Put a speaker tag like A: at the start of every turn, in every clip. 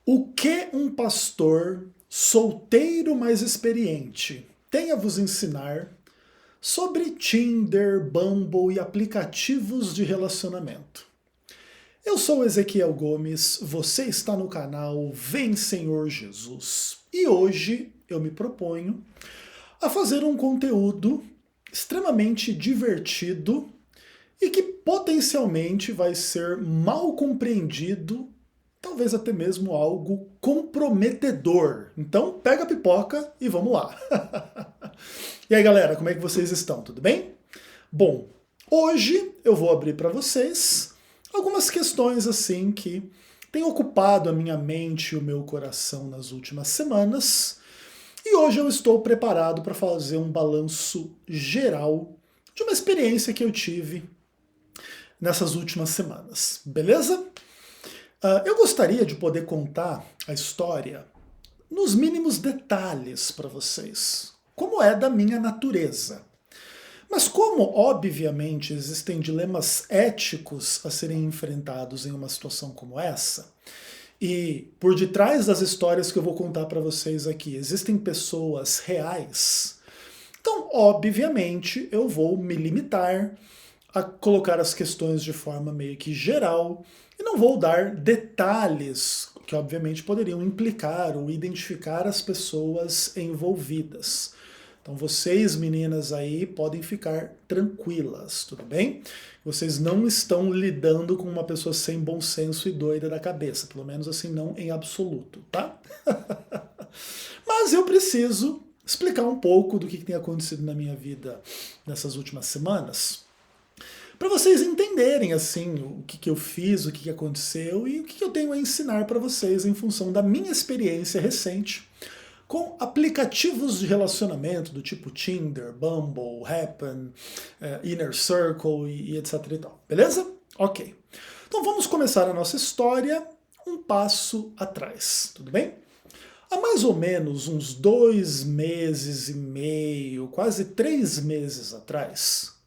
A: O que um pastor solteiro mais experiente tem a vos ensinar sobre Tinder, Bumble e aplicativos de relacionamento? Eu sou Ezequiel Gomes, você está no canal Vem Senhor Jesus e hoje eu me proponho a fazer um conteúdo extremamente divertido e que potencialmente vai ser mal compreendido, talvez até mesmo algo comprometedor. Então pega a pipoca e vamos lá. E aí galera, como é que vocês estão? Tudo bem? Bom, hoje eu vou abrir para vocês algumas questões assim que têm ocupado a minha mente e o meu coração nas últimas semanas. E hoje eu estou preparado para fazer um balanço geral de uma experiência que eu tive nessas últimas semanas, beleza? Eu gostaria de poder contar a história nos mínimos detalhes para vocês, como é da minha natureza. Mas como, obviamente, existem dilemas éticos a serem enfrentados em uma situação como essa, e por detrás das histórias que eu vou contar para vocês aqui, existem pessoas reais, então, obviamente, eu vou me limitar a colocar as questões de forma meio que geral e não vou dar detalhes que obviamente poderiam implicar ou identificar as pessoas envolvidas. Então vocês, meninas aí, podem ficar tranquilas, tudo bem? Vocês não estão lidando com uma pessoa sem bom senso e doida da cabeça, pelo menos assim não em absoluto, tá? Mas eu preciso explicar um pouco do que tem acontecido na minha vida nessas últimas semanas, para vocês entenderem assim o que eu fiz, o que aconteceu e o que eu tenho a ensinar para vocês em função da minha experiência recente com aplicativos de relacionamento do tipo Tinder, Bumble, Happn, Inner Circle e etc e tal. Beleza? Ok. Então vamos começar a nossa história um passo atrás, tudo bem? Há mais ou menos uns 2 meses e meio, quase 3 meses atrás,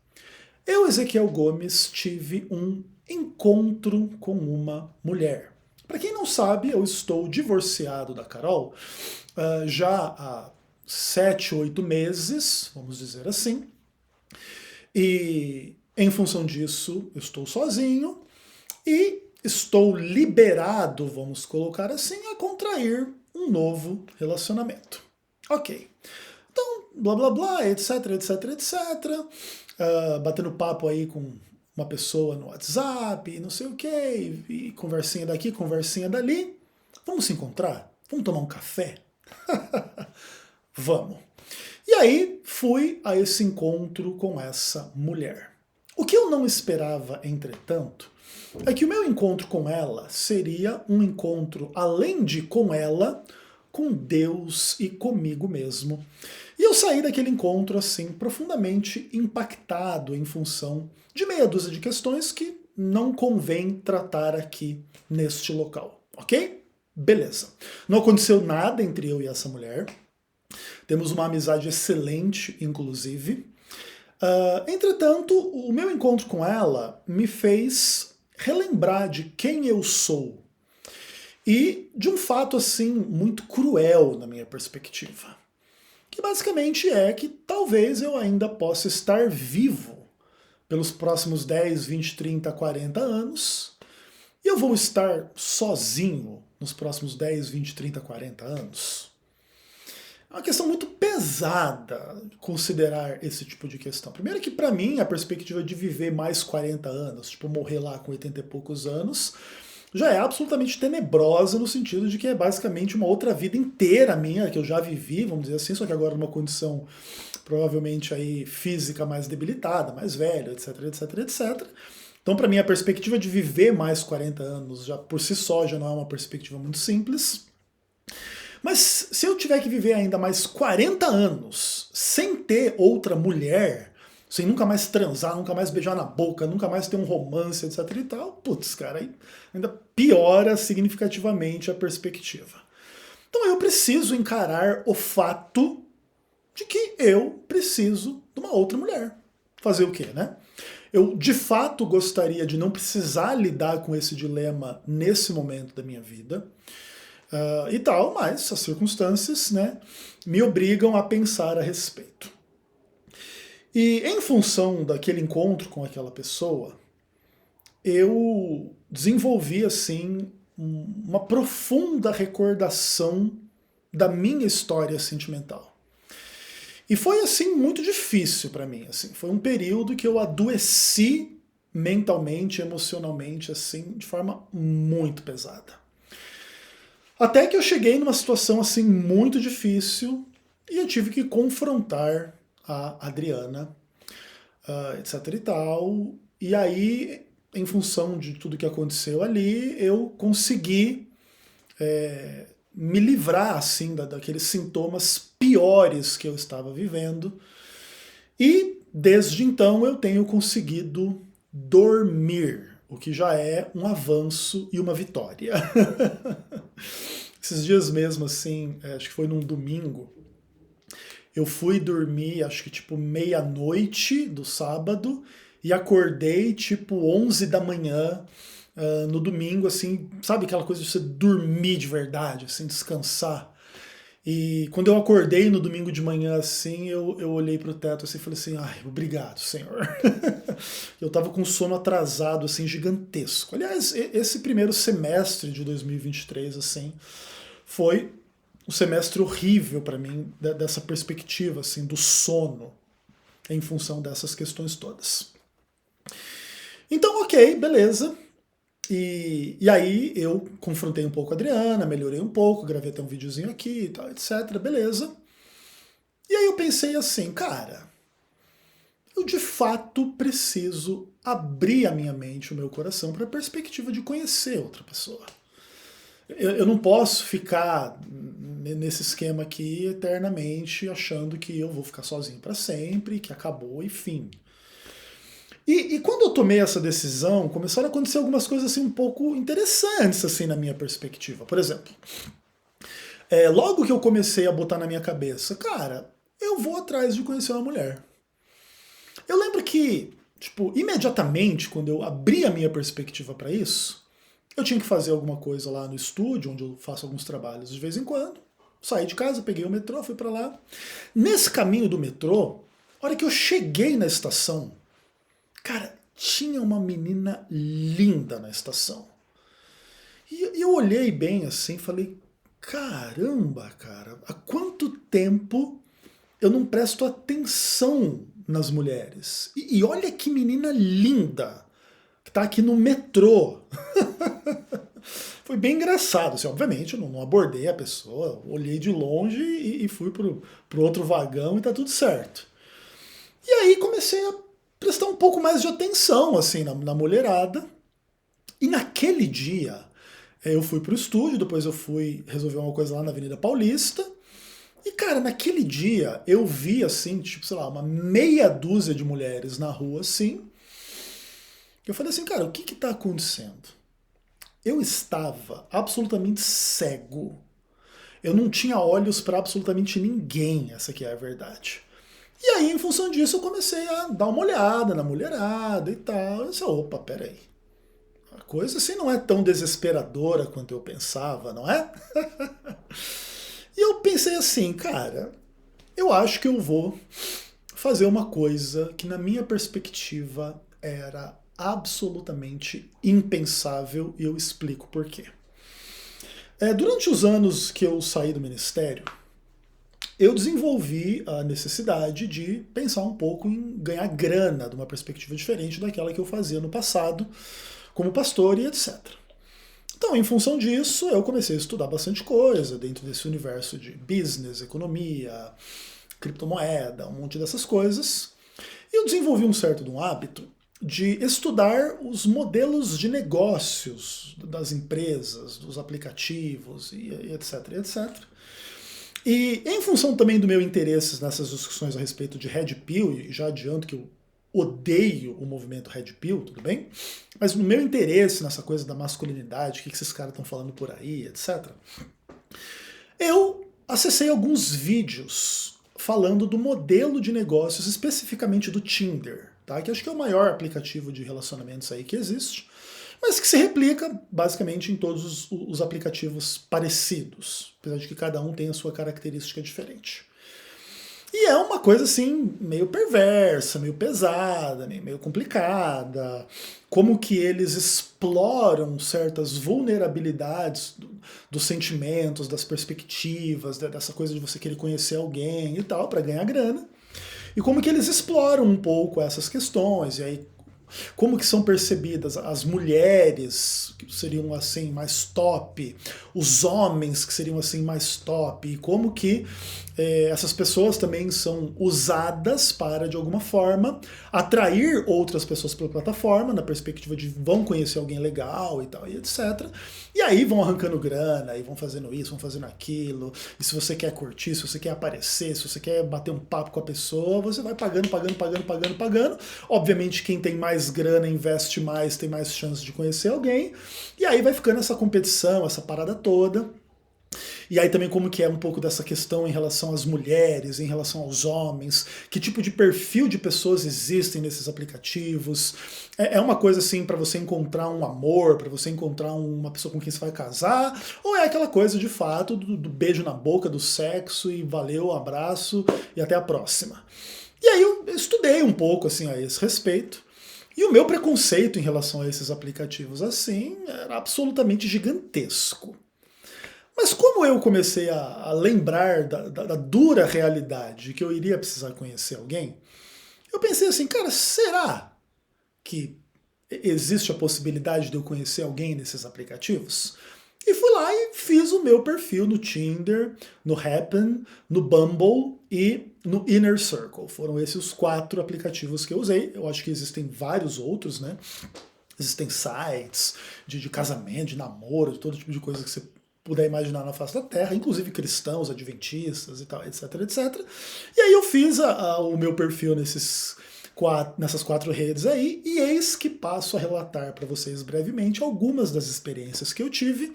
A: eu, Ezequiel Gomes, tive um encontro com uma mulher. Para quem não sabe, eu estou divorciado da Carol já há 7, 8 meses, vamos dizer assim, e em função disso eu estou sozinho e estou liberado, vamos colocar assim, a contrair um novo relacionamento. Ok. Então, blá blá blá, etc, etc, etc. Batendo papo aí com uma pessoa no WhatsApp, não sei o que, e conversinha daqui, conversinha dali. Vamos se encontrar? Vamos tomar um café? Vamos. E aí fui a esse encontro com essa mulher. O que eu não esperava, entretanto, é que o meu encontro com ela seria um encontro, além de com ela, com Deus e comigo mesmo. E eu saí daquele encontro assim, profundamente impactado em função de meia dúzia de questões que não convém tratar aqui neste local, ok? Beleza. Não aconteceu nada entre eu e essa mulher. Temos uma amizade excelente, inclusive. Entretanto, o meu encontro com ela me fez relembrar de quem eu sou e de um fato assim muito cruel na minha perspectiva, que basicamente é que talvez eu ainda possa estar vivo pelos próximos 10, 20, 30, 40 anos e eu vou estar sozinho nos próximos 10, 20, 30, 40 anos. É uma questão muito pesada considerar esse tipo de questão. Primeiro que para mim a perspectiva de viver mais 40 anos, tipo morrer lá com 80 e poucos anos, já é absolutamente tenebrosa no sentido de que é basicamente uma outra vida inteira minha que eu já vivi, vamos dizer assim, só que agora numa condição provavelmente aí física mais debilitada, mais velha, etc, etc, etc. Então para mim a perspectiva de viver mais 40 anos já por si só já não é uma perspectiva muito simples. Mas se eu tiver que viver ainda mais 40 anos sem ter outra mulher, sem nunca mais transar, nunca mais beijar na boca, nunca mais ter um romance, etc e tal, putz, cara, aí ainda piora significativamente a perspectiva. Então eu preciso encarar o fato de que eu preciso de uma outra mulher. Fazer o quê, né? Eu de fato gostaria de não precisar lidar com esse dilema nesse momento da minha vida. e tal, mas as circunstâncias, né, me obrigam a pensar a respeito. E em função daquele encontro com aquela pessoa, eu desenvolvi assim uma profunda recordação da minha história sentimental. E foi assim muito difícil para mim, assim, foi um período que eu adoeci mentalmente, emocionalmente, assim, de forma muito pesada. Até que eu cheguei numa situação assim muito difícil e eu tive que confrontar a Adriana, etc e tal. E aí, em função de tudo que aconteceu ali, eu consegui me livrar assim daqueles sintomas piores que eu estava vivendo. E desde então eu tenho conseguido dormir, o que já é um avanço e uma vitória. Esses dias mesmo, assim, acho que foi num domingo, eu fui dormir, acho que tipo meia-noite do sábado, e acordei tipo 11 da manhã no domingo, assim, sabe aquela coisa de você dormir de verdade, assim, descansar. E quando eu acordei no domingo de manhã, assim, eu olhei pro teto assim, e falei assim, ai, obrigado, Senhor. Eu tava com sono atrasado, assim, gigantesco. Aliás, esse primeiro semestre de 2023, assim, foi um semestre horrível para mim, dessa perspectiva, assim, do sono, em função dessas questões todas. Então, ok, beleza. E aí eu confrontei um pouco a Adriana, melhorei um pouco, gravei até um videozinho aqui e tal, etc, beleza. E aí eu pensei assim, cara, eu de fato preciso abrir a minha mente, o meu coração, para a perspectiva de conhecer outra pessoa. Eu não posso ficar nesse esquema aqui eternamente, achando que eu vou ficar sozinho para sempre, que acabou e fim. E quando eu tomei essa decisão, começaram a acontecer algumas coisas assim um pouco interessantes assim na minha perspectiva. Por exemplo, logo que eu comecei a botar na minha cabeça, cara, eu vou atrás de conhecer uma mulher. Eu lembro que, tipo, imediatamente quando eu abri a minha perspectiva para isso, eu tinha que fazer alguma coisa lá no estúdio, onde eu faço alguns trabalhos de vez em quando. Saí de casa, peguei o metrô, fui para lá. Nesse caminho do metrô, a hora que eu cheguei na estação, cara, tinha uma menina linda na estação. E eu olhei bem assim, falei, caramba, cara, há quanto tempo eu não presto atenção nas mulheres? E olha que menina linda, que tá aqui no metrô. Foi bem engraçado, assim, obviamente eu não abordei a pessoa, olhei de longe e fui pro outro vagão e tá tudo certo. E aí comecei a prestar um pouco mais de atenção assim na mulherada. E naquele dia eu fui pro estúdio, depois eu fui resolver uma coisa lá na Avenida Paulista. E cara, naquele dia eu vi assim, tipo, sei lá, uma meia dúzia de mulheres na rua assim. Eu falei assim, cara, o que que tá acontecendo? Eu estava absolutamente cego. Eu não tinha olhos para absolutamente ninguém, essa que é a verdade. E aí, em função disso, eu comecei a dar uma olhada na mulherada e tal. Eu disse, opa, peraí. A coisa assim não é tão desesperadora quanto eu pensava, não é? E eu pensei assim, cara, eu acho que eu vou fazer uma coisa que na minha perspectiva era absolutamente impensável e eu explico por quê. Durante os anos que eu saí do ministério, eu desenvolvi a necessidade de pensar um pouco em ganhar grana de uma perspectiva diferente daquela que eu fazia no passado, como pastor e etc. Então, em função disso, eu comecei a estudar bastante coisa dentro desse universo de business, economia, criptomoeda, um monte dessas coisas. E eu desenvolvi um certo hábito de estudar os modelos de negócios das empresas, dos aplicativos e etc, etc. E em função também do meu interesse nessas discussões a respeito de Red Pill, e já adianto que eu odeio o movimento Red Pill, tudo bem? Mas no meu interesse nessa coisa da masculinidade, o que esses caras estão falando por aí, etc., eu acessei alguns vídeos falando do modelo de negócios, especificamente do Tinder, tá? Que acho que é o maior aplicativo de relacionamentos aí que existe. mas que se replica basicamente em todos os aplicativos parecidos, apesar de que cada um tem a sua característica diferente. E é uma coisa assim, meio perversa, meio pesada, meio complicada. Como que eles exploram certas vulnerabilidades dos sentimentos, das perspectivas, dessa coisa de você querer conhecer alguém e tal, para ganhar grana. E como que eles exploram um pouco essas questões, e aí como que são percebidas as mulheres, que seriam assim mais top, os homens, que seriam assim mais top, e como que essas pessoas também são usadas para, de alguma forma, atrair outras pessoas pela plataforma, na perspectiva de vão conhecer alguém legal e tal, e etc. E aí vão arrancando grana, e vão fazendo isso, vão fazendo aquilo, e se você quer curtir, se você quer aparecer, se você quer bater um papo com a pessoa, você vai pagando, pagando, pagando, pagando, pagando. Obviamente quem tem mais grana, investe mais, tem mais chance de conhecer alguém, e aí vai ficando essa competição, essa parada toda. E aí também como que é um pouco dessa questão em relação às mulheres, em relação aos homens, que tipo de perfil de pessoas existem nesses aplicativos. É uma coisa assim para você encontrar um amor, para você encontrar uma pessoa com quem você vai casar, ou é aquela coisa de fato do beijo na boca, do sexo e valeu, um abraço e até a próxima. E aí eu estudei um pouco assim a esse respeito. E o meu preconceito em relação a esses aplicativos assim era absolutamente gigantesco. Mas como eu comecei a lembrar da dura realidade que eu iria precisar conhecer alguém, eu pensei assim, cara, será que existe a possibilidade de eu conhecer alguém nesses aplicativos? E fui lá e fiz o meu perfil no Tinder, no Happn, no Bumble e no Inner Circle. Foram esses os 4 aplicativos que eu usei. Eu acho que existem vários outros, né? Existem sites de casamento, de namoro, de todo tipo de coisa que você puder imaginar na face da Terra, inclusive cristãos, adventistas e tal, etc, etc. E aí eu fiz o meu perfil nessas 4 redes aí, e eis que passo a relatar para vocês brevemente algumas das experiências que eu tive,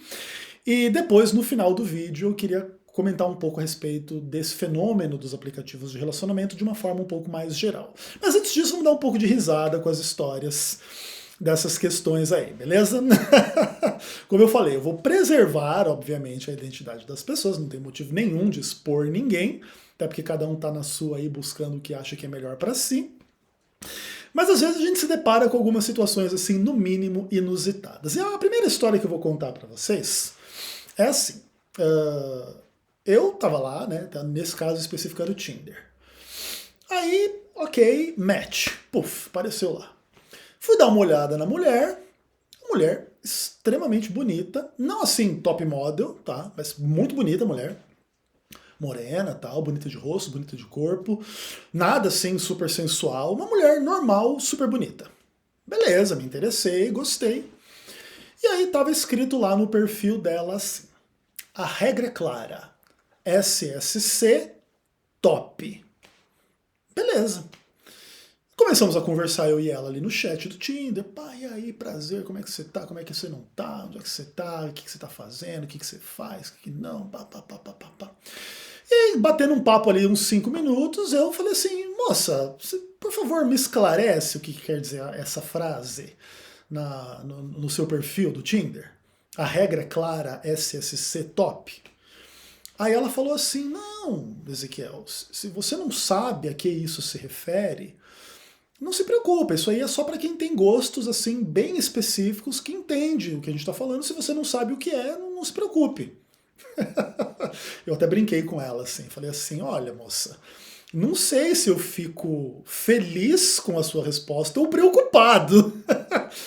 A: e depois, no final do vídeo, eu queria comentar um pouco a respeito desse fenômeno dos aplicativos de relacionamento de uma forma um pouco mais geral. Mas antes disso, vamos dar um pouco de risada com as histórias dessas questões aí, beleza? Como eu falei, eu vou preservar, obviamente, a identidade das pessoas, não tem motivo nenhum de expor ninguém, até porque cada um tá na sua aí buscando o que acha que é melhor para si. Mas às vezes a gente se depara com algumas situações assim, no mínimo, inusitadas. E a primeira história que eu vou contar para vocês é assim. Eu tava lá, né, nesse caso específico era o Tinder. Aí, ok, match. Puf, apareceu lá. Fui dar uma olhada na mulher extremamente bonita, não assim top model, tá? Mas muito bonita a mulher, morena, tal, bonita de rosto, bonita de corpo, nada assim super sensual, uma mulher normal, super bonita. Beleza, me interessei, gostei. E aí tava escrito lá no perfil dela assim: a regra é clara, SSC top. Beleza. Começamos a conversar, eu e ela ali no chat do Tinder. Pá, e aí, prazer, como é que você tá? Como é que você não tá? Onde é que você tá? O que você tá fazendo? O que você faz? O que não? Pá, pá, pá, pá, pá, pá. E aí, batendo um papo ali uns 5 minutos, eu falei assim, moça, você, por favor, me esclarece o que quer dizer essa frase no seu perfil do Tinder? A regra é clara, SSC top. Aí ela falou assim, não, Ezequiel, se você não sabe a que isso se refere, não se preocupa, isso aí é só para quem tem gostos assim bem específicos, que entende o que a gente está falando. Se você não sabe o que é, não se preocupe. Eu até brinquei com ela assim, falei assim, olha moça, não sei se eu fico feliz com a sua resposta ou preocupado.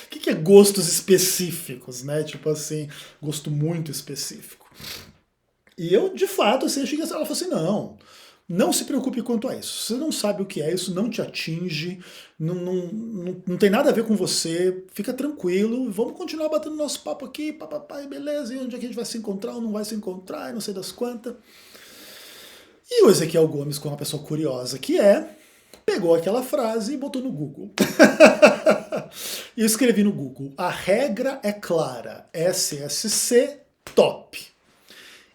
A: O que é gostos específicos, né? Tipo assim, gosto muito específico. E eu, de fato, assim, achei que ela falou assim, não se preocupe quanto a isso. Você não sabe o que é, isso não te atinge, não tem nada a ver com você, fica tranquilo, vamos continuar batendo nosso papo aqui, papapá, beleza, e onde é que a gente vai se encontrar ou não vai se encontrar, e não sei das quantas. E o Ezequiel Gomes, como uma pessoa curiosa que é, pegou aquela frase e botou no Google. E eu escrevi no Google, a regra é clara, SSC top.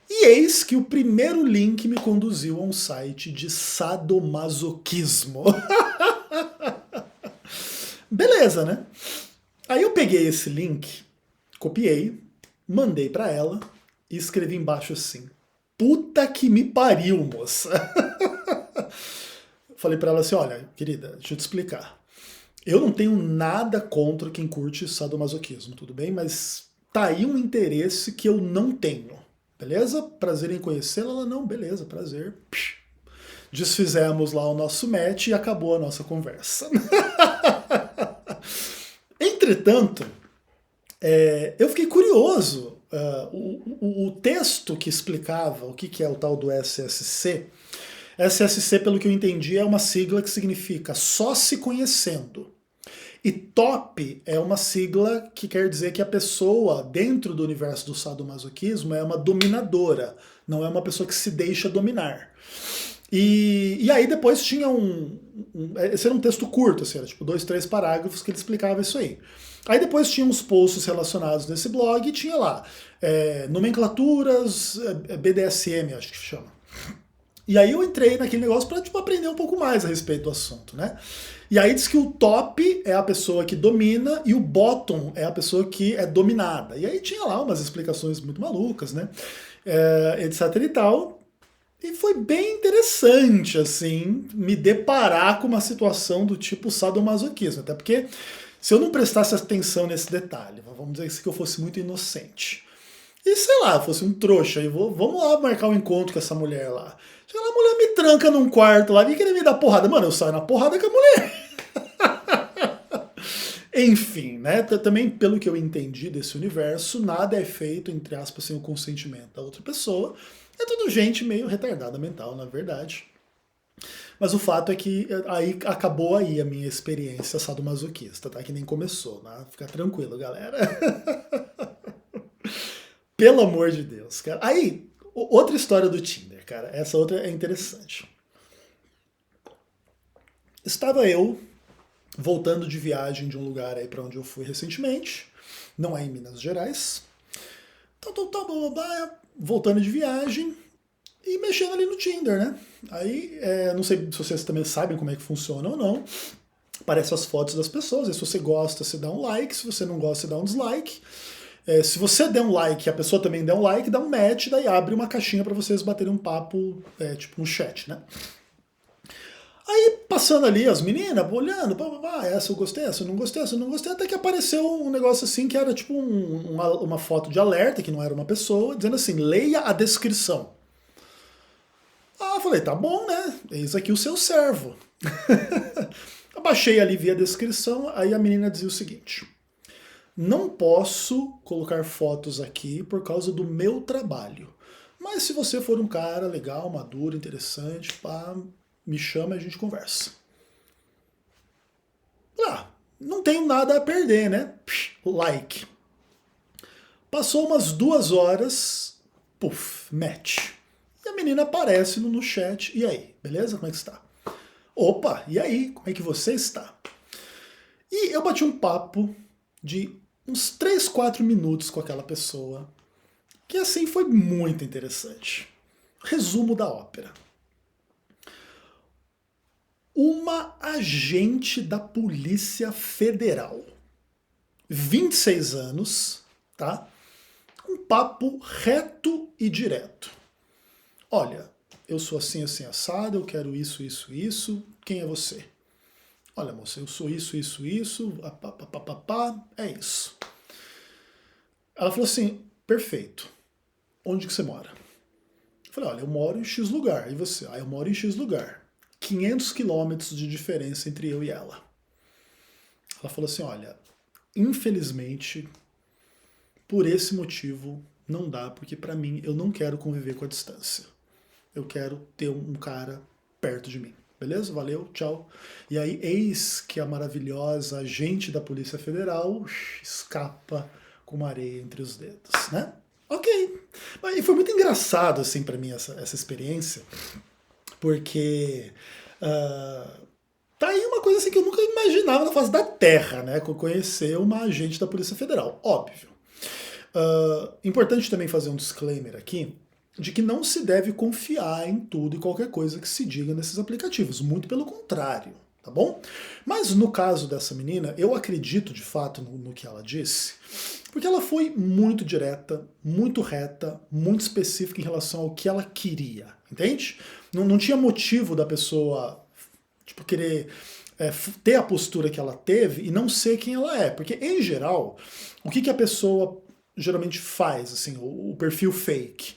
A: E eis que o primeiro link me conduziu a um site de sadomasoquismo. Beleza, né? Aí eu peguei esse link, copiei, mandei pra ela e escrevi embaixo assim: puta que me pariu, moça. Falei pra ela assim: olha, querida, deixa eu te explicar. Eu não tenho nada contra quem curte sadomasoquismo, tudo bem? Mas tá aí um interesse que eu não tenho. Beleza? Prazer em conhecê-la? Ela, não, beleza, prazer. Desfizemos lá o nosso match e acabou a nossa conversa. Entretanto, eu fiquei curioso. O texto que explicava o que é o tal do SSC, SSC, pelo que eu entendi, é uma sigla que significa só se conhecendo. E top é uma sigla que quer dizer que a pessoa, dentro do universo do sadomasoquismo, é uma dominadora, não é uma pessoa que se deixa dominar. E aí depois tinha esse era um texto curto, assim, era tipo 2, 3 parágrafos que ele explicava isso aí. Aí depois tinha uns posts relacionados nesse blog e tinha lá nomenclaturas BDSM, acho que chama. E aí eu entrei naquele negócio para tipo, aprender um pouco mais a respeito do assunto, né? E aí diz que o top é a pessoa que domina e o bottom é a pessoa que é dominada. E aí tinha lá umas explicações muito malucas, né? Etc e tal. E foi bem interessante, assim, me deparar com uma situação do tipo sadomasoquismo. Até porque, se eu não prestasse atenção nesse detalhe, vamos dizer que eu fosse muito inocente, e sei lá, fosse um trouxa, e vamos lá marcar um encontro com essa mulher lá. Chega lá, a mulher me tranca num quarto lá, e querer me dar porrada. Mano, eu saio na porrada com a mulher. Enfim, né? Também, pelo que eu entendi desse universo, nada é feito, entre aspas, sem o consentimento da outra pessoa. É tudo gente meio retardada mental, na verdade. Mas o fato é que aí acabou aí a minha experiência sadomasoquista, tá? Que nem começou, né? Fica tranquilo, galera. Pelo amor de Deus, cara. Aí, outra história do Tinder, cara. Essa outra é interessante. Estava eu voltando de viagem de um lugar aí para onde eu fui recentemente, não é em Minas Gerais. Voltando de viagem e mexendo ali no Tinder, né? Aí, não sei se vocês também sabem como é que funciona ou não. Aparecem as fotos das pessoas, e se você gosta, você dá um like, se você não gosta, você dá um dislike. Se você der um like e a pessoa também der um like, dá um match, daí abre uma caixinha para vocês baterem um papo, tipo um chat, né? Aí, passando ali, as meninas, olhando, essa eu gostei, essa eu não gostei, essa eu não gostei, até que apareceu um negócio assim que era tipo uma foto de alerta, que não era uma pessoa, dizendo assim, leia a descrição. Ah, eu falei, tá bom, né? Eis aqui o seu servo. Abaixei ali, vi a descrição, aí a menina dizia o seguinte: não posso colocar fotos aqui por causa do meu trabalho. Mas se você for um cara legal, maduro, interessante, pá, me chama e a gente conversa. Não tenho nada a perder, né? Like. Passou umas 2 horas, puf, match. E a menina aparece no chat. E aí, beleza? Como é que está? Opa, e aí? Como é que você está? E eu bati um papo de uns 3, 4 minutos com aquela pessoa, que assim foi muito interessante. Resumo da ópera. Uma agente da Polícia Federal, 26 anos, tá? Um papo reto e direto. Olha, eu sou assim, assim, assado, eu quero isso, isso, isso. Quem é você? Olha, moça, eu sou isso, isso, isso, é isso. Ela falou assim, perfeito. Onde que você mora? Eu falei, olha, eu moro em X lugar. E você? Ah, eu moro em X lugar. 500 quilômetros de diferença entre eu e ela. Ela falou assim, olha, infelizmente, por esse motivo, não dá, porque pra mim, eu não quero conviver com a distância. Eu quero ter um cara perto de mim. Beleza? Valeu, tchau. E aí, eis que a maravilhosa agente da Polícia Federal escapa com uma areia entre os dedos, né? Ok. E foi muito engraçado, assim, pra mim, essa experiência, porque tá aí uma coisa assim que eu nunca imaginava na face da Terra, né? Conhecer uma agente da Polícia Federal, óbvio. Importante também fazer um disclaimer aqui, de que não se deve confiar em tudo e qualquer coisa que se diga nesses aplicativos, muito pelo contrário. tá bom? Mas no caso dessa menina, eu acredito de fato no que ela disse, porque ela foi muito direta, muito reta, muito específica em relação ao que ela queria, entende? Não tinha motivo da pessoa tipo, querer ter a postura que ela teve e não ser quem ela é. Porque, em geral, o que a pessoa geralmente faz, assim, o perfil fake?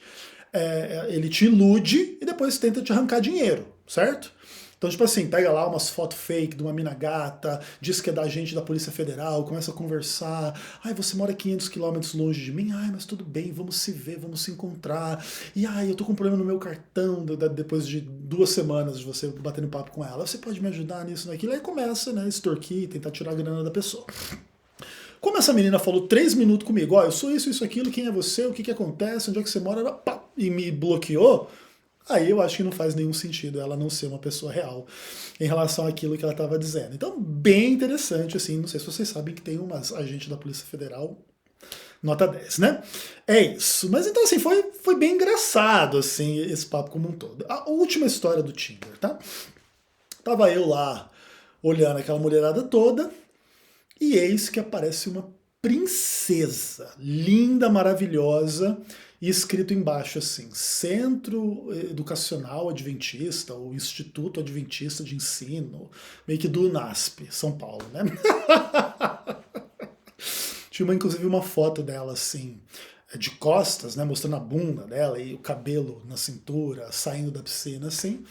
A: Ele te ilude e depois tenta te arrancar dinheiro, certo? Então, tipo assim, pega lá umas fotos fake de uma mina gata, diz que é da agente da Polícia Federal, começa a conversar. Ai, você mora 500 quilômetros longe de mim? Ai, mas tudo bem, vamos se ver, vamos se encontrar. E ai, eu tô com um problema no meu cartão, depois de 2 semanas de você batendo papo com ela. Você pode me ajudar nisso, naquilo? Aí começa, né, extorquir, tentar tirar a grana da pessoa. Como essa menina falou 3 minutos comigo, ó, eu sou isso, aquilo, quem é você, o que acontece, onde é que você mora, pá, e me bloqueou, aí eu acho que não faz nenhum sentido ela não ser uma pessoa real em relação àquilo que ela estava dizendo. Então, bem interessante, assim, não sei se vocês sabem que tem umas agente da Polícia Federal nota 10, né? É isso. Mas então, assim, foi bem engraçado, assim, esse papo como um todo. A última história do Tinder, tá? Tava eu lá olhando aquela mulherada toda, e eis que aparece uma princesa, linda, maravilhosa, e escrito embaixo assim, Centro Educacional Adventista, ou Instituto Adventista de Ensino, meio que do UNASP, São Paulo, né? Tinha inclusive uma foto dela assim, de costas, né, mostrando a bunda dela e o cabelo na cintura, saindo da piscina, assim.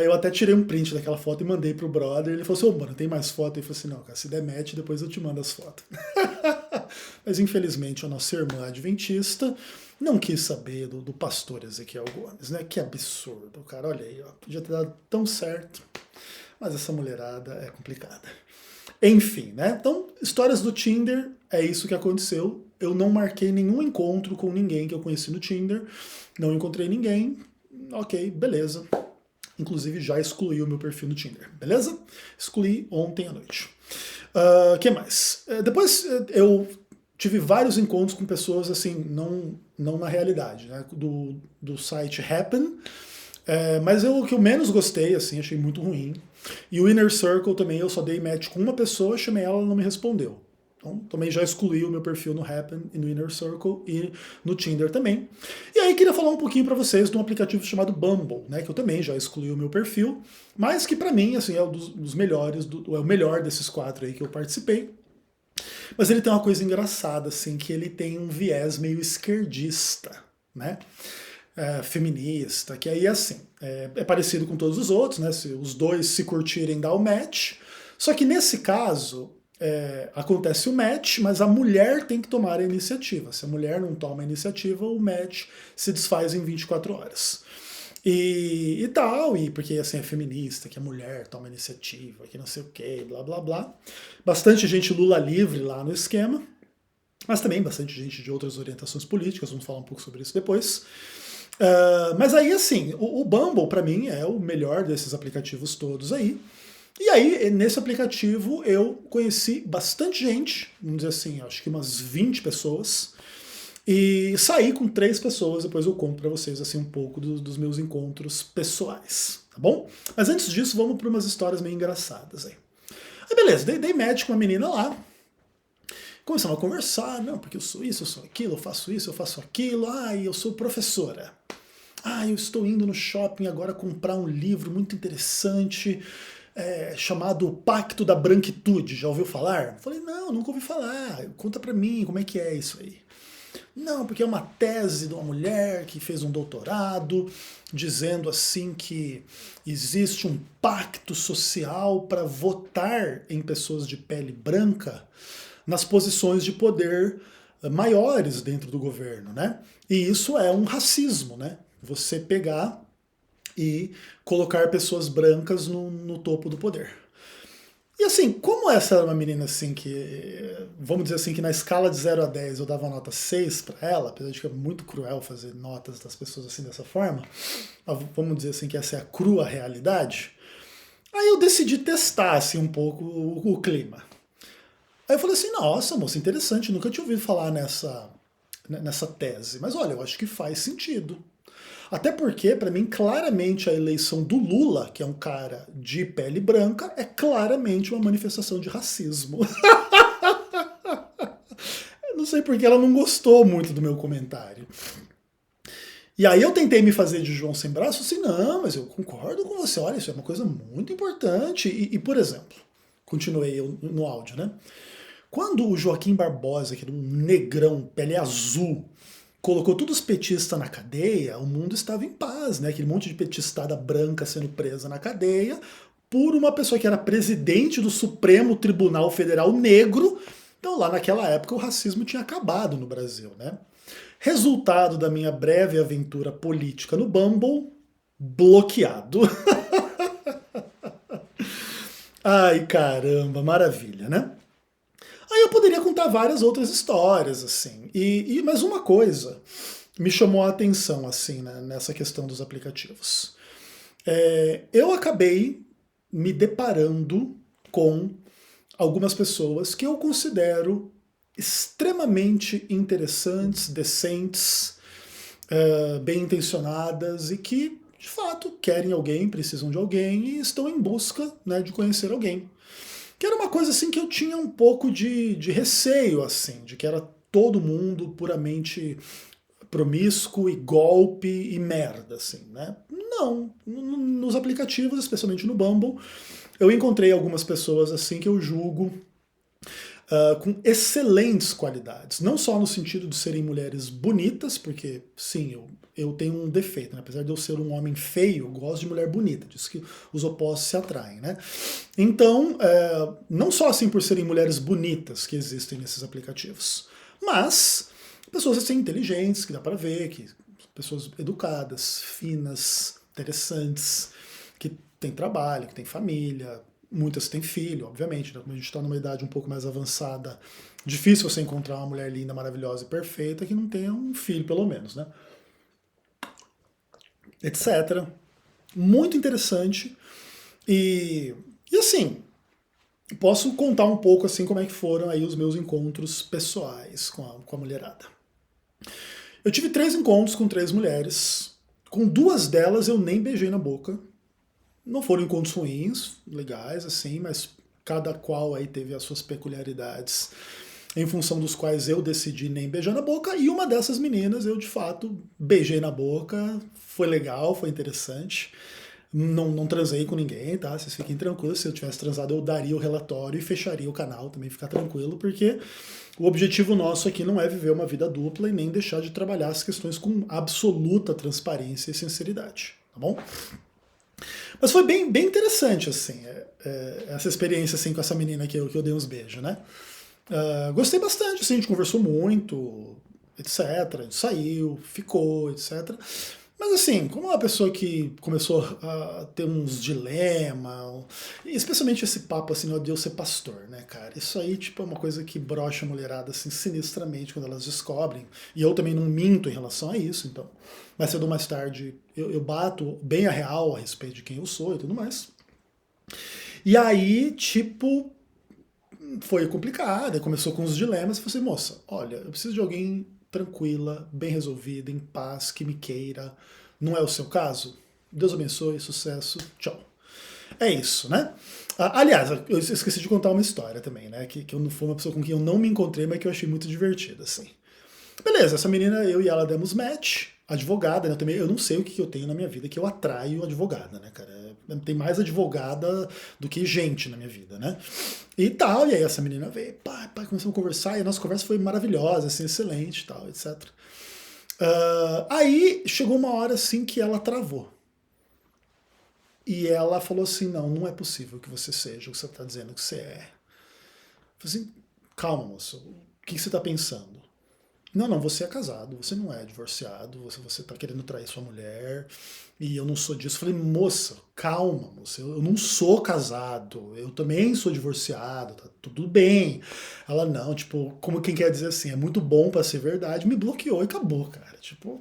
A: Eu até tirei um print daquela foto e mandei pro brother. Ele falou assim, ô, mano, tem mais foto? Ele falou assim, não, cara, se der match, depois eu te mando as fotos. Mas infelizmente a nossa irmã adventista não quis saber do pastor Ezequiel Gomes, né? Que absurdo, cara. Olha aí, ó, podia ter dado tão certo. Mas essa mulherada é complicada. Enfim, né? Então, histórias do Tinder, é isso que aconteceu. Eu não marquei nenhum encontro com ninguém que eu conheci no Tinder. Não encontrei ninguém. Ok, beleza. Inclusive já excluí o meu perfil no Tinder, beleza? Excluí ontem à noite. Que mais? Depois eu tive vários encontros com pessoas assim, não na realidade, né? Do site Happen. Mas o que eu menos gostei, assim, achei muito ruim. E o Inner Circle também, eu só dei match com uma pessoa, chamei ela não me respondeu. Então, também já excluí o meu perfil no Happen e no Inner Circle e no Tinder também. E aí queria falar um pouquinho para vocês de um aplicativo chamado Bumble, né, que eu também já excluí o meu perfil, mas que para mim assim é um dos melhores, é o melhor desses 4 aí que eu participei. Mas ele tem uma coisa engraçada assim, que ele tem um viés meio esquerdista, né? Feminista, que aí assim, é parecido com todos os outros, né? Se os dois se curtirem, dá o match. Só que nesse caso, acontece o match, mas a mulher tem que tomar a iniciativa. Se a mulher não toma a iniciativa, o match se desfaz em 24 horas. E tal, e porque assim é feminista, que a mulher toma a iniciativa, que não sei o que, blá blá blá. Bastante gente Lula livre lá no esquema, mas também bastante gente de outras orientações políticas, vamos falar um pouco sobre isso depois. Mas aí, assim, o Bumble, para mim, é o melhor desses aplicativos todos aí. E aí, nesse aplicativo, eu conheci bastante gente, vamos dizer assim, acho que umas 20 pessoas, e saí com 3 pessoas, depois eu conto para vocês assim um pouco dos meus encontros pessoais, tá bom? Mas antes disso, vamos para umas histórias meio engraçadas aí. Aí beleza, dei match com uma menina lá, começamos a conversar, não, porque eu sou isso, eu sou aquilo, eu faço isso, eu faço aquilo, eu sou professora. Eu estou indo no shopping agora comprar um livro muito interessante, chamado O Pacto da Branquitude, já ouviu falar? Falei, não, nunca ouvi falar, conta pra mim como é que é isso aí. Não, porque é uma tese de uma mulher que fez um doutorado, dizendo assim que existe um pacto social para votar em pessoas de pele branca nas posições de poder maiores dentro do governo, né? E isso é um racismo, né? Você pegar e colocar pessoas brancas no topo do poder. E assim, como essa era uma menina assim que, vamos dizer assim, que na escala de 0 a 10 eu dava nota 6 para ela, apesar de que é muito cruel fazer notas das pessoas assim dessa forma, vamos dizer assim que essa é a crua realidade, aí eu decidi testar assim um pouco o clima. Aí eu falei assim, nossa moça, interessante, nunca tinha ouvido falar nessa tese, mas olha, eu acho que faz sentido. Até porque, para mim, claramente a eleição do Lula, que é um cara de pele branca, é claramente uma manifestação de racismo. Eu não sei porque ela não gostou muito do meu comentário. E aí eu tentei me fazer de João sem braço, assim, não, mas eu concordo com você, olha, isso é uma coisa muito importante. Por exemplo, continuei eu no áudio, né? Quando o Joaquim Barbosa, que era um negrão, pele azul, colocou todos os petistas na cadeia, o mundo estava em paz, né? Aquele monte de petistada branca sendo presa na cadeia por uma pessoa que era presidente do Supremo Tribunal Federal negro. Então lá naquela época o racismo tinha acabado no Brasil, né? Resultado da minha breve aventura política no Bumble, bloqueado. Ai, caramba, maravilha, né? Aí eu poderia contar várias outras histórias, assim. Mas uma coisa me chamou a atenção, assim, né, nessa questão dos aplicativos. Eu acabei me deparando com algumas pessoas que eu considero extremamente interessantes, decentes, bem intencionadas e que, de fato, querem alguém, precisam de alguém e estão em busca, né, de conhecer alguém. Que era uma coisa assim que eu tinha um pouco de receio, assim, de que era todo mundo puramente promíscuo e golpe e merda, assim, né? Não. Nos aplicativos, especialmente no Bumble, eu encontrei algumas pessoas assim que eu julgo com excelentes qualidades. Não só no sentido de serem mulheres bonitas, porque, sim, eu tenho um defeito, né? Apesar de eu ser um homem feio, eu gosto de mulher bonita, diz que os opostos se atraem, né? Então, não só assim por serem mulheres bonitas que existem nesses aplicativos, mas pessoas assim inteligentes, que dá para ver, que pessoas educadas, finas, interessantes, que têm trabalho, que têm família, muitas têm filho, obviamente, né? Como a gente está numa idade um pouco mais avançada, difícil você encontrar uma mulher linda, maravilhosa e perfeita que não tenha um filho, pelo menos, né? Etc. Muito interessante. E assim, posso contar um pouco assim como é que foram aí os meus encontros pessoais com a mulherada. Eu tive 3 encontros com 3 mulheres. Com 2 delas eu nem beijei na boca. Não foram encontros ruins, legais, assim, mas cada qual aí teve as suas peculiaridades, em função dos quais eu decidi nem beijar na boca, e uma dessas meninas eu de fato beijei na boca, foi legal, foi interessante. Não transei com ninguém, tá? Vocês fiquem tranquilos, se eu tivesse transado eu daria o relatório e fecharia o canal também, ficar tranquilo, porque o objetivo nosso aqui não é viver uma vida dupla e nem deixar de trabalhar as questões com absoluta transparência e sinceridade, tá bom? Mas foi bem interessante, assim, essa experiência assim, com essa menina que eu dei uns beijos, né? Gostei bastante, assim, a gente conversou muito, etc. A gente saiu, ficou, etc. Mas assim, como uma pessoa que começou a ter uns dilemas, especialmente esse papo assim, de eu ser pastor, né, cara? Isso aí, tipo, é uma coisa que brocha a mulherada, assim, sinistramente quando elas descobrem. E eu também não minto em relação a isso, então. Mais cedo ou mais tarde, eu bato bem a real a respeito de quem eu sou e tudo mais. E aí, tipo, foi complicado, começou com os dilemas. Eu falei assim, moça, olha, eu preciso de alguém tranquila, bem resolvida, em paz, que me queira. Não é o seu caso? Deus abençoe, sucesso, tchau. É isso, né? Aliás, eu esqueci de contar uma história também, né? Que eu fui uma pessoa com quem eu não me encontrei, mas que eu achei muito divertida, assim. Beleza, essa menina, eu e ela demos match, advogada, né? Eu não sei o que eu tenho na minha vida que eu atraio advogada, né, cara? Tem mais advogada do que gente na minha vida, né? E tal, e aí essa menina veio, pai, começamos a conversar, e a nossa conversa foi maravilhosa, assim, excelente, tal, etc. Aí chegou uma hora, assim, que ela travou. E ela falou assim, não é possível que você seja o que você está dizendo que você é. Eu falei assim, calma, moço, o que você está pensando? Não, você é casado, você não é divorciado, você tá querendo trair sua mulher, e eu não sou disso. Eu falei, moça, calma, moça, eu não sou casado, eu também sou divorciado, tá tudo bem. Ela, não, tipo, como quem quer dizer assim, é muito bom pra ser verdade, me bloqueou e acabou, cara. Tipo,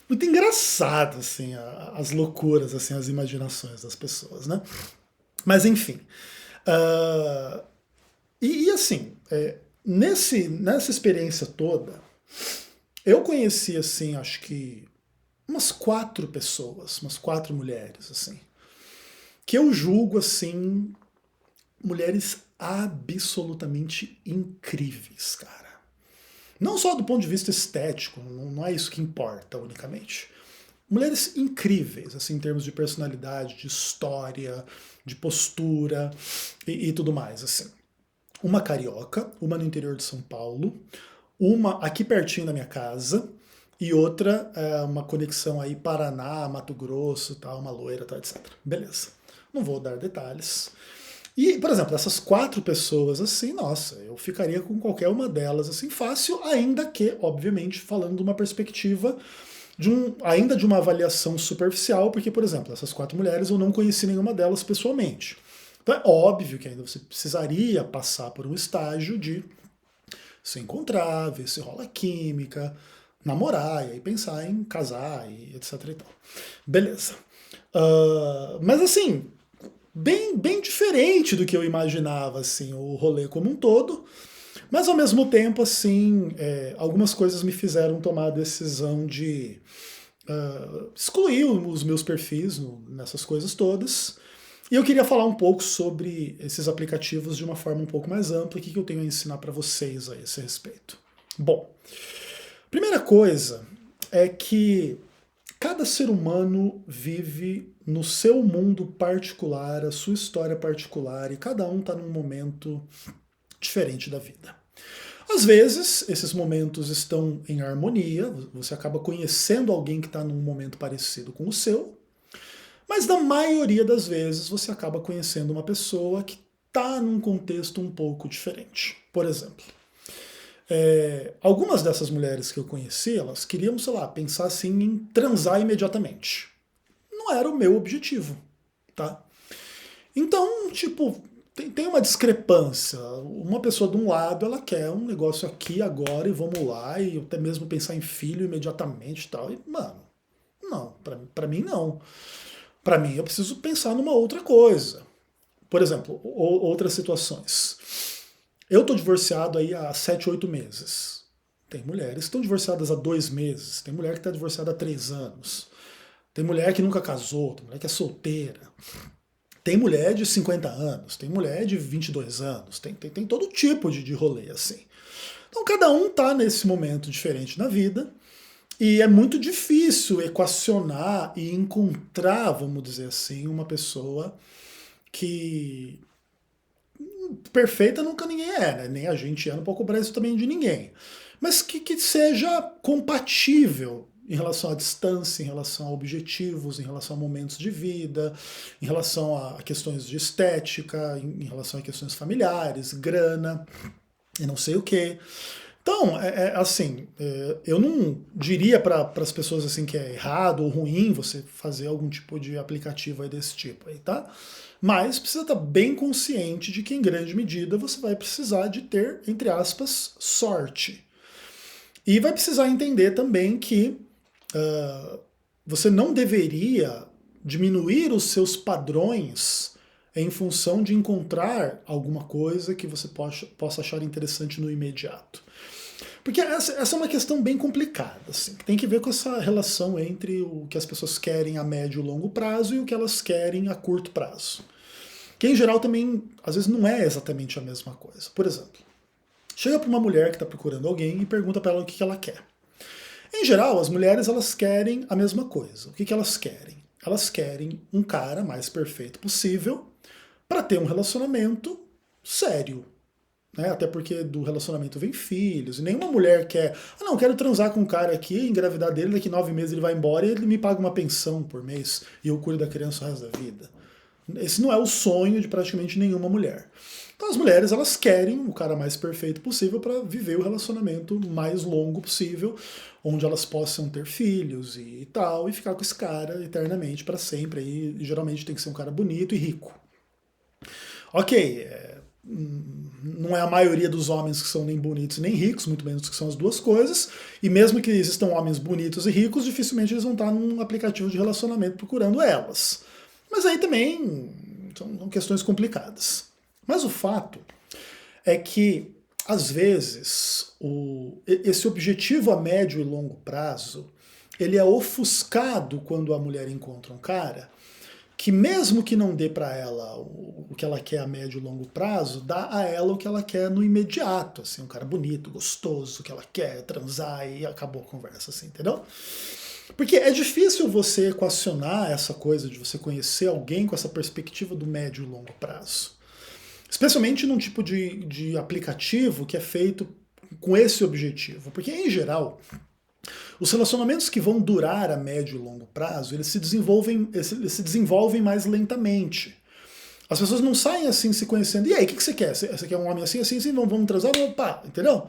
A: muito engraçado, assim, as loucuras, assim, as imaginações das pessoas, né? Mas enfim. E assim, nessa experiência toda, Eu conheci, assim, acho que umas 4 pessoas, umas 4 mulheres, assim, que eu julgo, assim, mulheres absolutamente incríveis, cara. Não só do ponto de vista estético, não é isso que importa unicamente. Mulheres incríveis, assim, em termos de personalidade, de história, de postura e tudo mais, assim. Uma carioca, uma no interior de São Paulo, uma aqui pertinho da minha casa e outra uma conexão aí Paraná, Mato Grosso, tal, uma loira, tal, etc. Beleza. Não vou dar detalhes. E, por exemplo, essas 4 pessoas assim, nossa, eu ficaria com qualquer uma delas assim fácil, ainda que, obviamente, falando de uma perspectiva ainda de uma avaliação superficial, porque, por exemplo, essas 4 mulheres eu não conheci nenhuma delas pessoalmente. Então é óbvio que ainda você precisaria passar por um estágio de se encontrar, ver se rola química, namorar, e aí pensar em casar e etc e tal. Beleza. Mas assim, bem diferente do que eu imaginava, assim, o rolê como um todo. Mas ao mesmo tempo, assim, algumas coisas me fizeram tomar a decisão de excluir os meus perfis nessas coisas todas. E eu queria falar um pouco sobre esses aplicativos de uma forma um pouco mais ampla e o que eu tenho a ensinar para vocês a esse respeito. Bom, primeira coisa é que cada ser humano vive no seu mundo particular, a sua história particular, e cada um está num momento diferente da vida. Às vezes, esses momentos estão em harmonia, você acaba conhecendo alguém que está num momento parecido com o seu, mas na maioria das vezes você acaba conhecendo uma pessoa que está num contexto um pouco diferente. Por exemplo, algumas dessas mulheres que eu conheci, elas queriam, sei lá, pensar assim em transar imediatamente. Não era o meu objetivo, tá? Então, tipo, tem uma discrepância. Uma pessoa de um lado, ela quer um negócio aqui, agora, e vamos lá, e até mesmo pensar em filho imediatamente e tal. E, mano, não, pra mim não. Pra mim, eu preciso pensar numa outra coisa. Por exemplo, outras situações. Eu tô divorciado aí há 7, 8 meses. Tem mulheres que estão divorciadas há 2 meses. Tem mulher que está divorciada há 3 anos. Tem mulher que nunca casou. Tem mulher que é solteira. Tem mulher de 50 anos. Tem mulher de 22 anos. Tem todo tipo de rolê assim. Então cada um tá nesse momento diferente na vida. E é muito difícil equacionar e encontrar, vamos dizer assim, uma pessoa que perfeita nunca ninguém é, né? Nem a gente é, não pode cobrar isso também de ninguém. Mas que seja compatível em relação à distância, em relação a objetivos, em relação a momentos de vida, em relação a questões de estética, em relação a questões familiares, grana e não sei o quê. Então, assim, eu não diria para as pessoas assim que é errado ou ruim você fazer algum tipo de aplicativo aí desse tipo aí, tá? Mas precisa estar bem consciente de que em grande medida você vai precisar de ter, entre aspas, sorte. E vai precisar entender também que você não deveria diminuir os seus padrões em função de encontrar alguma coisa que você possa achar interessante no imediato. Porque essa é uma questão bem complicada, assim, que tem que ver com essa relação entre o que as pessoas querem a médio e longo prazo e o que elas querem a curto prazo. Que em geral também, às vezes, não é exatamente a mesma coisa. Por exemplo, chega para uma mulher que está procurando alguém e pergunta para ela o que ela quer. Em geral, as mulheres elas querem a mesma coisa. O que elas querem? Elas querem um cara mais perfeito possível para ter um relacionamento sério, né? Até porque do relacionamento vem filhos, e nenhuma mulher quer, não, quero transar com um cara aqui, engravidar dele, daqui 9 meses ele vai embora e ele me paga uma pensão por mês e eu cuido da criança o resto da vida. Esse não é o sonho de praticamente nenhuma mulher. Então as mulheres elas querem o cara mais perfeito possível para viver o relacionamento mais longo possível, onde elas possam ter filhos e tal, e ficar com esse cara eternamente para sempre. Aí geralmente tem que ser um cara bonito e rico. Ok, não é a maioria dos homens que são nem bonitos nem ricos, muito menos que são as duas coisas, e mesmo que existam homens bonitos e ricos, dificilmente eles vão estar num aplicativo de relacionamento procurando elas. Mas aí também são questões complicadas. Mas o fato é que às vezes, esse objetivo a médio e longo prazo, ele é ofuscado quando a mulher encontra um cara que, mesmo que não dê para ela o que ela quer a médio e longo prazo, dá a ela o que ela quer no imediato, assim, um cara bonito, gostoso, que ela quer transar e acabou a conversa, assim, entendeu? Porque é difícil você equacionar essa coisa de você conhecer alguém com essa perspectiva do médio e longo prazo. Especialmente num tipo de aplicativo que é feito com esse objetivo. Porque, em geral, os relacionamentos que vão durar a médio e longo prazo, eles se desenvolvem mais lentamente. As pessoas não saem assim se conhecendo. E aí, o que você quer? Você quer um homem assim, assim, assim? Vamos transar? Pá, entendeu?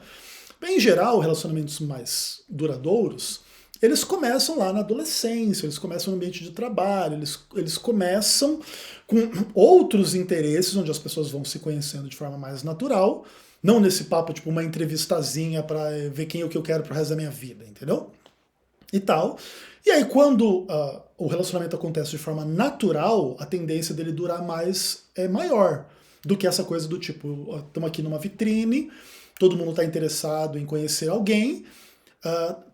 A: Em geral, relacionamentos mais duradouros, eles começam lá na adolescência, eles começam no ambiente de trabalho, eles começam com outros interesses, onde as pessoas vão se conhecendo de forma mais natural, não nesse papo, tipo, uma entrevistazinha para ver quem é o que eu quero pro resto da minha vida, entendeu? E tal. E aí, quando o relacionamento acontece de forma natural, a tendência dele durar mais é maior do que essa coisa do tipo, estamos aqui numa vitrine, todo mundo está interessado em conhecer alguém,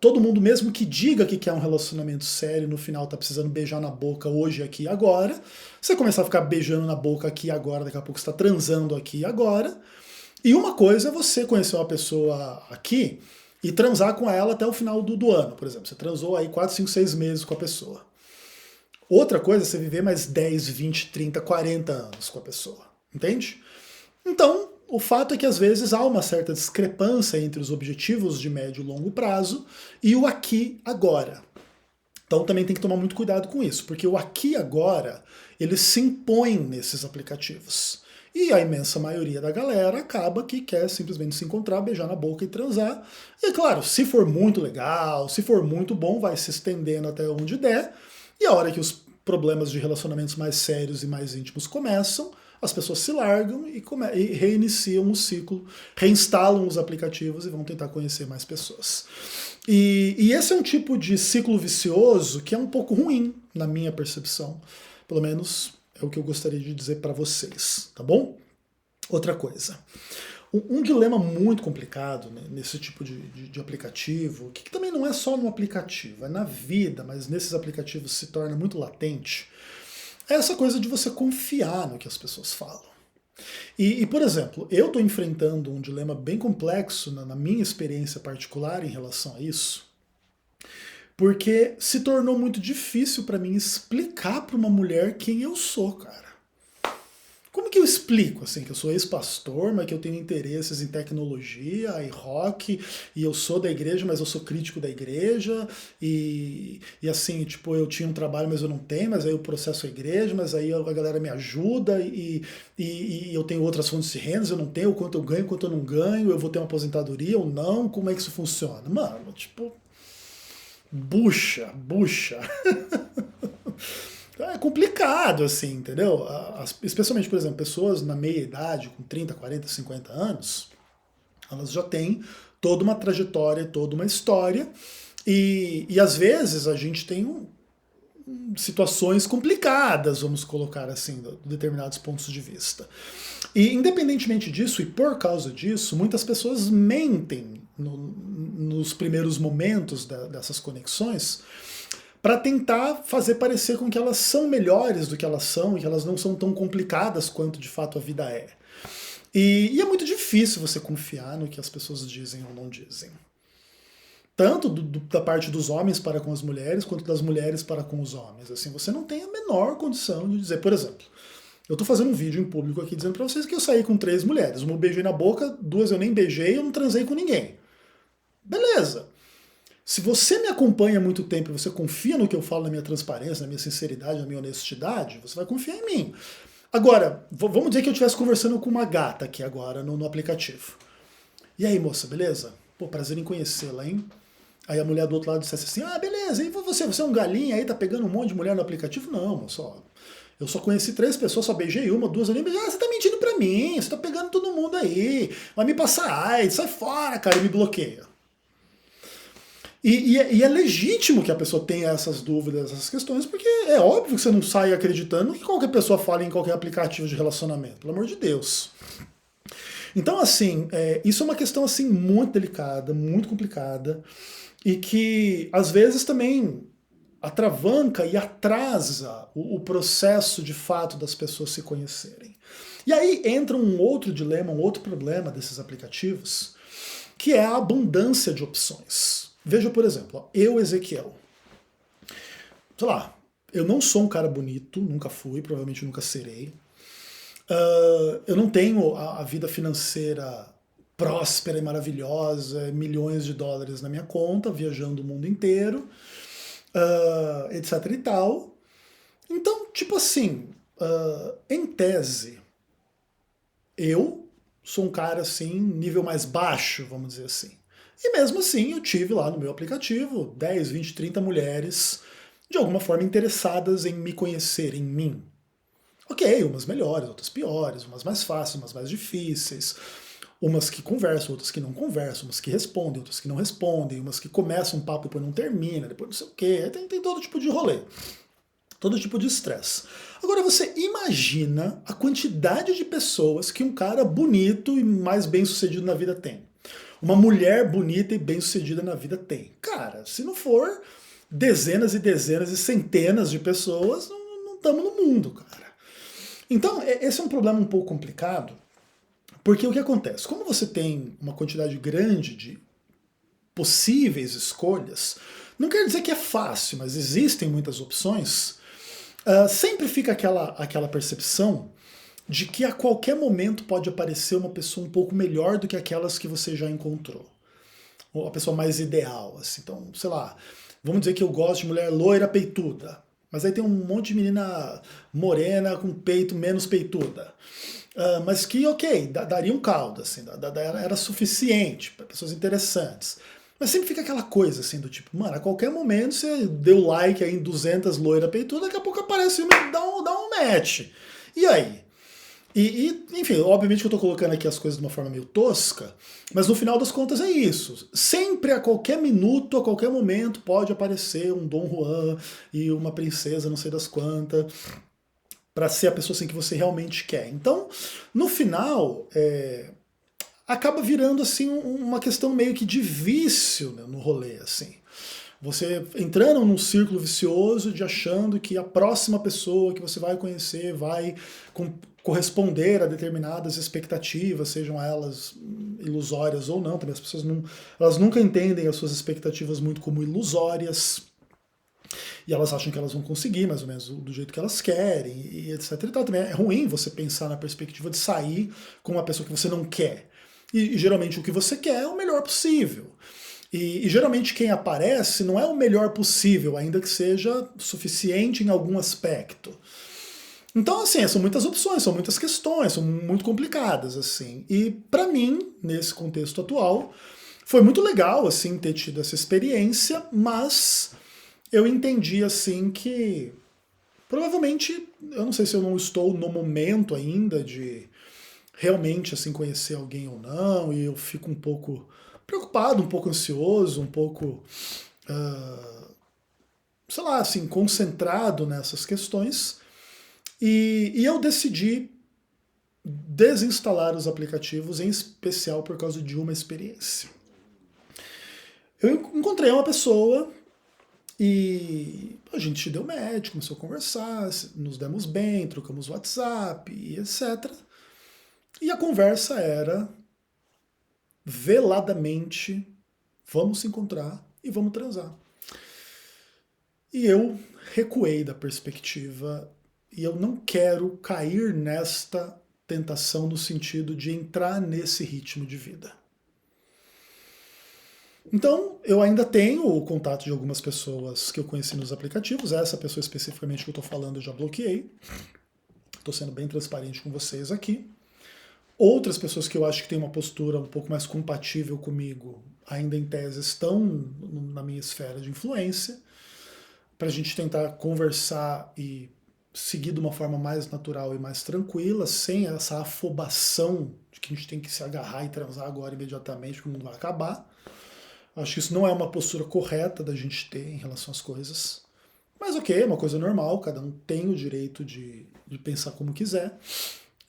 A: todo mundo, mesmo que diga que quer um relacionamento sério, no final tá precisando beijar na boca hoje, aqui e agora. Você começar a ficar beijando na boca aqui e agora, daqui a pouco você está transando aqui e agora. E uma coisa é você conhecer uma pessoa aqui e transar com ela até o final do ano, por exemplo. Você transou aí 4, 5, 6 meses com a pessoa. Outra coisa é você viver mais 10, 20, 30, 40 anos com a pessoa. Entende? Então, o fato é que às vezes há uma certa discrepância entre os objetivos de médio e longo prazo e o aqui agora. Então também tem que tomar muito cuidado com isso, porque o aqui agora, ele se impõe nesses aplicativos. E a imensa maioria da galera acaba que quer simplesmente se encontrar, beijar na boca e transar. E claro, se for muito legal, se for muito bom, vai se estendendo até onde der. E a hora que os problemas de relacionamentos mais sérios e mais íntimos começam, as pessoas se largam e reiniciam o ciclo, reinstalam os aplicativos e vão tentar conhecer mais pessoas. E esse é um tipo de ciclo vicioso que é um pouco ruim, na minha percepção. Pelo menos é o que eu gostaria de dizer para vocês, tá bom? Outra coisa. Um dilema muito complicado, né, nesse tipo de aplicativo, que também não é só no aplicativo, é na vida, mas nesses aplicativos se torna muito latente, é essa coisa de você confiar no que as pessoas falam. Por exemplo, eu estou enfrentando um dilema bem complexo na minha experiência particular em relação a isso, porque se tornou muito difícil para mim explicar para uma mulher quem eu sou, cara. Como que eu explico, assim, que eu sou ex-pastor, mas que eu tenho interesses em tecnologia e rock, e eu sou da igreja, mas eu sou crítico da igreja, assim, tipo, eu tinha um trabalho, mas eu não tenho, mas aí eu processo a igreja, mas aí a galera me ajuda, e eu tenho outras fontes de rendas, eu não tenho, o quanto eu ganho, o quanto eu não ganho, eu vou ter uma aposentadoria ou não, como é que isso funciona? Mano, tipo, bucha. É complicado, assim, entendeu? Especialmente, por exemplo, pessoas na meia idade, com 30, 40, 50 anos, elas já têm toda uma trajetória, toda uma história, e às vezes a gente tem situações complicadas, vamos colocar assim, de determinados pontos de vista. E independentemente disso, e por causa disso, muitas pessoas mentem nos primeiros momentos dessas conexões, para tentar fazer parecer com que elas são melhores do que elas são e que elas não são tão complicadas quanto de fato a vida é. E é muito difícil você confiar no que as pessoas dizem ou não dizem. Tanto da parte dos homens para com as mulheres, quanto das mulheres para com os homens. Assim, você não tem a menor condição de dizer, por exemplo, eu tô fazendo um vídeo em público aqui dizendo para vocês que eu saí com 3 mulheres. Uma eu beijei na boca, 2 eu nem beijei, eu não transei com ninguém. Beleza. Se você me acompanha há muito tempo e você confia no que eu falo, na minha transparência, na minha sinceridade, na minha honestidade, você vai confiar em mim. Agora, vamos dizer que eu estivesse conversando com uma gata aqui agora no aplicativo. E aí, moça, beleza? Pô, prazer em conhecê-la, hein? Aí a mulher do outro lado dissesse assim, beleza, e você é um galinha aí, tá pegando um monte de mulher no aplicativo? Não, moça, eu só conheci 3 pessoas, só beijei uma, 2 eu nem beijei. Você tá mentindo pra mim, você tá pegando todo mundo aí, vai me passar AIDS, sai fora, cara, e me bloqueia. E é legítimo que a pessoa tenha essas dúvidas, essas questões, porque é óbvio que você não sai acreditando que qualquer pessoa fala em qualquer aplicativo de relacionamento, pelo amor de Deus. Então, assim, isso é uma questão assim muito delicada, muito complicada, e que às vezes também atravanca e atrasa o processo de fato das pessoas se conhecerem. E aí entra um outro dilema, um outro problema desses aplicativos, que é a abundância de opções. Veja, por exemplo, eu, Ezequiel, sei lá, eu não sou um cara bonito, nunca fui, provavelmente nunca serei. Eu não tenho a vida financeira próspera e maravilhosa, milhões de dólares na minha conta, viajando o mundo inteiro, etc e tal. Então, tipo assim, em tese, eu sou um cara assim, nível mais baixo, vamos dizer assim. E mesmo assim, eu tive lá no meu aplicativo 10, 20, 30 mulheres de alguma forma interessadas em me conhecer, em mim. Ok, umas melhores, outras piores, umas mais fáceis, umas mais difíceis, umas que conversam, outras que não conversam, umas que respondem, outras que não respondem, umas que começam um papo e depois não termina, depois não sei o quê, tem todo tipo de rolê, todo tipo de estresse. Agora você imagina a quantidade de pessoas que um cara bonito e mais bem sucedido na vida tem. Uma mulher bonita e bem sucedida na vida tem. Cara, se não for dezenas e dezenas e centenas de pessoas, não estamos no mundo, cara. Então, esse é um problema um pouco complicado, porque o que acontece? Como você tem uma quantidade grande de possíveis escolhas, não quer dizer que é fácil, mas existem muitas opções, sempre fica aquela percepção de que a qualquer momento pode aparecer uma pessoa um pouco melhor do que aquelas que você já encontrou. Ou a pessoa mais ideal. Assim. Então, sei lá, vamos dizer que eu gosto de mulher loira peituda. Mas aí tem um monte de menina morena com peito menos peituda. Mas que, ok, daria um caldo, assim, era suficiente para pessoas interessantes. Mas sempre fica aquela coisa, assim, do tipo, mano, a qualquer momento você deu like aí em 200 loira peituda, daqui a pouco aparece uma e dá um match. E aí? Enfim, obviamente que eu tô colocando aqui as coisas de uma forma meio tosca, mas no final das contas é isso. Sempre, a qualquer minuto, a qualquer momento, pode aparecer um Dom Juan e uma princesa, não sei das quantas, para ser a pessoa assim, que você realmente quer. Então, no final, acaba virando assim uma questão meio que de vício, né, no rolê, assim. Você entrando num círculo vicioso de achando que a próxima pessoa que você vai conhecer vai corresponder a determinadas expectativas, sejam elas ilusórias ou não. Também as pessoas elas nunca entendem as suas expectativas muito como ilusórias. E elas acham que elas vão conseguir mais ou menos do jeito que elas querem, e etc. E tal. Também é ruim você pensar na perspectiva de sair com uma pessoa que você não quer. E geralmente o que você quer é o melhor possível. E geralmente quem aparece não é o melhor possível, ainda que seja suficiente em algum aspecto. Então, assim, são muitas opções, são muitas questões, são muito complicadas, assim. E para mim, nesse contexto atual, foi muito legal, assim, ter tido essa experiência, mas eu entendi, assim, que provavelmente, eu não sei se eu não estou no momento ainda de realmente, assim, conhecer alguém ou não, e eu fico um pouco preocupado, um pouco ansioso, um pouco, sei lá, assim, concentrado nessas questões. E eu decidi desinstalar os aplicativos, em especial por causa de uma experiência. Eu encontrei uma pessoa e a gente deu match, começou a conversar, nos demos bem, trocamos WhatsApp e etc. E a conversa era veladamente: vamos se encontrar e vamos transar. E eu recuei da perspectiva e eu não quero cair nesta tentação no sentido de entrar nesse ritmo de vida. Então, eu ainda tenho o contato de algumas pessoas que eu conheci nos aplicativos. Essa pessoa especificamente que eu estou falando eu já bloqueei. Estou sendo bem transparente com vocês aqui. Outras pessoas que eu acho que têm uma postura um pouco mais compatível comigo, ainda em tese, estão na minha esfera de influência, para a gente tentar conversar e seguir de uma forma mais natural e mais tranquila, sem essa afobação de que a gente tem que se agarrar e transar agora imediatamente, que o mundo vai acabar. Acho que isso não é uma postura correta da gente ter em relação às coisas. Mas ok, é uma coisa normal, cada um tem o direito de pensar como quiser.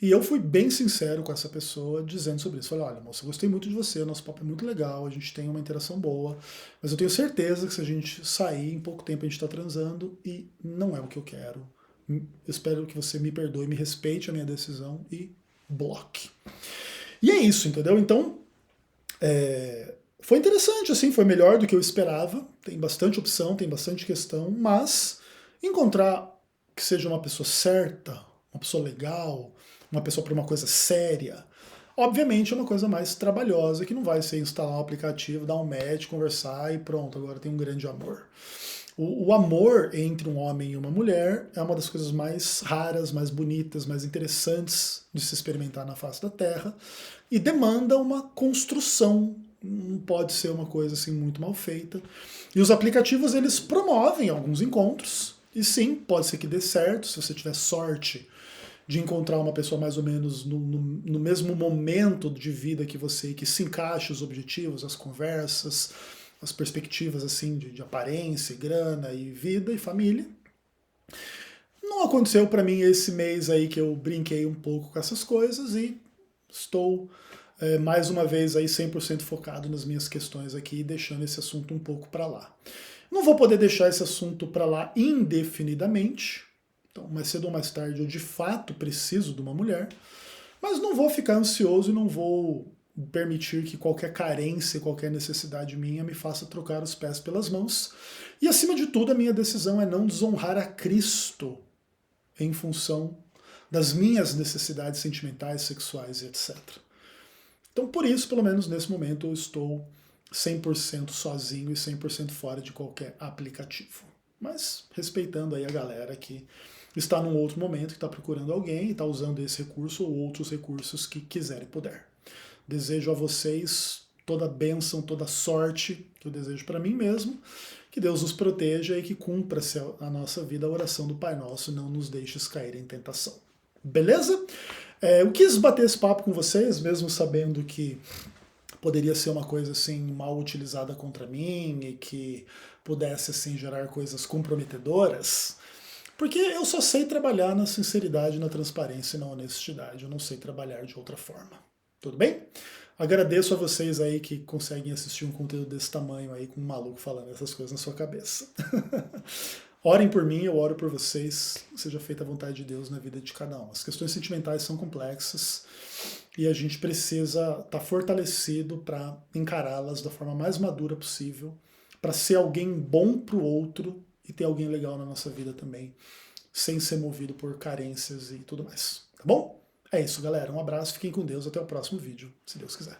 A: E eu fui bem sincero com essa pessoa, dizendo sobre isso. Falei, olha, moça, eu gostei muito de você, nosso papo é muito legal, a gente tem uma interação boa, mas eu tenho certeza que se a gente sair, em pouco tempo a gente está transando e não é o que eu quero. Eu espero que você me perdoe, me respeite a minha decisão e bloque. E é isso, entendeu? Então, foi interessante, assim, foi melhor do que eu esperava. Tem bastante opção, tem bastante questão, mas encontrar que seja uma pessoa certa, uma pessoa legal, uma pessoa para uma coisa séria, obviamente é uma coisa mais trabalhosa, que não vai ser instalar um aplicativo, dar um match, conversar e pronto, agora tem um grande amor. O amor entre um homem e uma mulher é uma das coisas mais raras, mais bonitas, mais interessantes de se experimentar na face da Terra e demanda uma construção, não pode ser uma coisa assim muito mal feita. E os aplicativos eles promovem alguns encontros e sim, pode ser que dê certo se você tiver sorte de encontrar uma pessoa mais ou menos no mesmo momento de vida que você, que se encaixe os objetivos, as conversas, as perspectivas assim de aparência, grana e vida e família. Não aconteceu para mim esse mês aí que eu brinquei um pouco com essas coisas e estou mais uma vez aí 100% focado nas minhas questões aqui, deixando esse assunto um pouco para lá. Não vou poder deixar esse assunto para lá indefinidamente, então mais cedo ou mais tarde eu de fato preciso de uma mulher, mas não vou ficar ansioso e não vou permitir que qualquer carência, qualquer necessidade minha me faça trocar os pés pelas mãos. E acima de tudo, a minha decisão é não desonrar a Cristo em função das minhas necessidades sentimentais, sexuais e etc. Então, por isso, pelo menos nesse momento, eu estou 100% sozinho e 100% fora de qualquer aplicativo. Mas respeitando aí a galera que está num outro momento, que está procurando alguém e está usando esse recurso ou outros recursos que quiser e puder. Desejo a vocês toda a bênção, toda a sorte que eu desejo para mim mesmo, que Deus nos proteja e que cumpra-se a nossa vida a oração do Pai Nosso, não nos deixes cair em tentação. Beleza? Eu quis bater esse papo com vocês, mesmo sabendo que poderia ser uma coisa assim mal utilizada contra mim e que pudesse assim gerar coisas comprometedoras, porque eu só sei trabalhar na sinceridade, na transparência e na honestidade, eu não sei trabalhar de outra forma. Tudo bem? Agradeço a vocês aí que conseguem assistir um conteúdo desse tamanho aí com um maluco falando essas coisas na sua cabeça. Orem por mim, eu oro por vocês, seja feita a vontade de Deus na vida de cada um. As questões sentimentais são complexas e a gente precisa estar fortalecido para encará-las da forma mais madura possível, para ser alguém bom para o outro e ter alguém legal na nossa vida também, sem ser movido por carências e tudo mais. Tá bom? É isso, galera. Um abraço, fiquem com Deus, até o próximo vídeo, se Deus quiser.